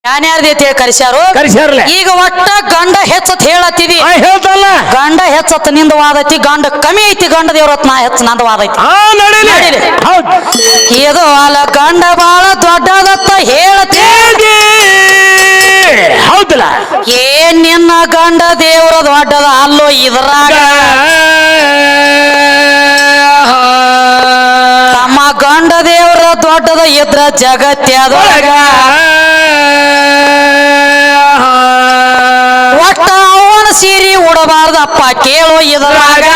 ಯಾನ್ಯಾರ್ದೈತಿ ಕರ್ಸ್ಯಾರು ಕರ್ಸ್ಯಾರಲ್ಲ ಈಗ ಒಟ್ಟ ಗಂಡ ಹೆಚ್ಚತ್ ಹೇಳತ್ತಿದಿ ಹೇಳ್ತಲ್ಲ ಗಂಡ ಹೆಚ್ಚತ್ ನಿಂದ ವಾದೈತಿ ಗಂಡ ಕಮ್ಮಿ ಐತಿ ಗಂಡ ದೇವ್ರತ್ ನಾ ಹೆಚ್ಚ ನಂದ ವಾದೈತಿ ಇದು ಅಲ್ಲ ಗಂಡ ಬಾಳ ದೊಡ್ಡದತ್ತ ಹೇಳತಿ ಹೌದಲ್ಲ ಏನ್ ನಿನ್ನ ಗಂಡ ದೇವ್ರ ದೊಡ್ಡದ ಅಲ್ಲೋ ಇದ್ರಾಗ ತಮ್ಮ ಗಂಡ ದೇವ್ರ ದೊಡ್ಡದ ಇದ್ರ ಜಗತ್ಯದೊಳಗ ಒಟ್ಟ ಅವನ ಸೀರೆ ಉಡಬಾರ್ದಪ್ಪ ಕೇಳೋ ಇದ್ರಾಗ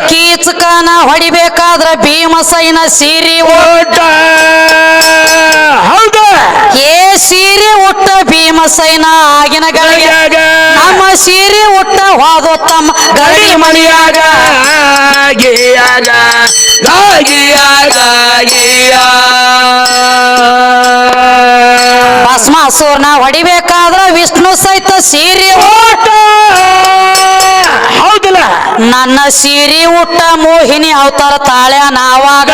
ಕೀಚಕನ ಹೊಡಿಬೇಕಾದ್ರ ಭೀಮಸೈನ ಸೀರೆ ಓಟ ಹೌದು ಏ ಸೀರೆ ಉಟ್ಟ ಭೀಮಸೈನ ಆಗಿನ ಗಳಿಗ ನಮ್ಮ ಸೀರೆ ಉಟ್ಟ ಹೋದೋ ತಮ್ಮ ಗಡಿ ಮಣಿಯಾಗ ಗಿಯಾಗ ಗಾಗಿಯಾಗ ಭಸ್ಮಾಸುರನ ಹೊಡಿಬೇಕಾದ್ರ ವಿಷ್ಣು ಸಹಿತ ಸೀರೆ ಓಟ ಹೌದಲ್ಲ ನನ್ನ ಸೀರೆ ಉಟ್ಟ ಮೋಹಿನಿ ಅವತಾರ ತಾಳ್ಯ ನಾವಾಗ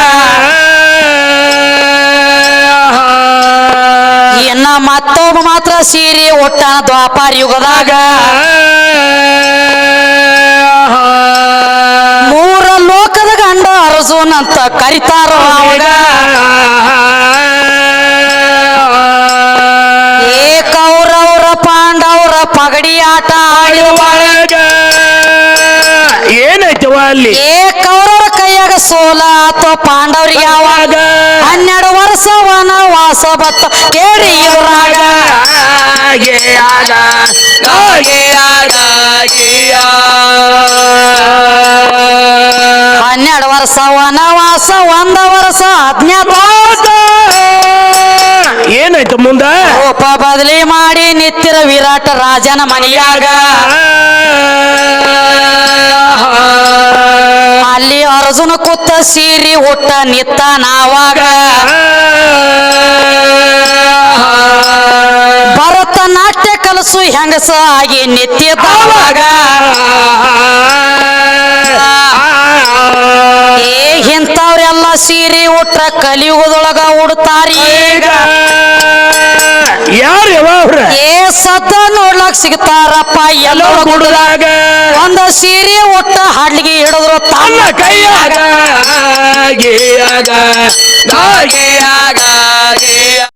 ಇನ್ನ ಮತ್ತೊಬ್ಬ ಮಾತ್ರ ಸೀರೆ ಉಟ್ಟ ದ್ವಾಪಾರ ಯುಗದಾಗ ಮೂರ ಲೋಕದ ಗಂಡ ಅರ್ಜುನ್ ಅಂತ ಕರಿತಾರ ಅವಾಗ ಏ ಕೌರವರ ಪಾಂಡವರ ಪಗಡಿ ಆಟ ಆಡುವಾಗ ಏನಾಯ್ತವ ಅಲ್ಲಿ ಏ ಕೌರವರ ಕೈಯಾಗ ಸೋಲ ಅಥವಾ ಪಾಂಡವರಿಗೆ ಯಾವಾಗ 12 ವರ್ಷ ವನವಾಸ ಬತ್ತ ಕೇಳಿ ಇದ್ರಾಗ 12 ವರ್ಷ ವನವಾಸ 1 ವರ್ಷ ಅಜ್ಞಾತವಾಸ ಏನಾಯ್ತು ಮುಂದ ರೂಪ ಬದಲಿ ಮಾಡಿ ನಿತ್ತಿರ ವಿರಾಟ ರಾಜನ ಮನೆಯಾಗ ಅಲ್ಲಿ ಅರ್ಜುನ ಕೂತ ಸೀರಿ ಹುಟ್ಟ ನಿತ್ತ ನಾವಾಗ ಭರತನಾಟ್ಯ ಕಲಸು ಹೆಂಗಸ ಆಗಿ ನಿತ್ಯದವಾಗ ಏ ಇಂಥವ್ರೆಲ್ಲ ಸೀರೆ ಉಟ್ರ ಕಲಿಯುಗದೊಳಗ ಉಡ್ತಾರಿ ಯಾರು ಯಾವ್ರ ಏ ಸತ್ತ ನೋಡ್ಲಕ್ ಸಿಗ್ತಾರಪ್ಪ ಎಲ್ಲೋ ಗುಡ್ದಾಗ ಒಂದ ಸೀರೆ ಉಟ್ಟ ಹಾಡ್ಲಿಗೆ ಹಿಡಿದ್ರು ತಮ್ಮ ಕೈಯಾಗ 12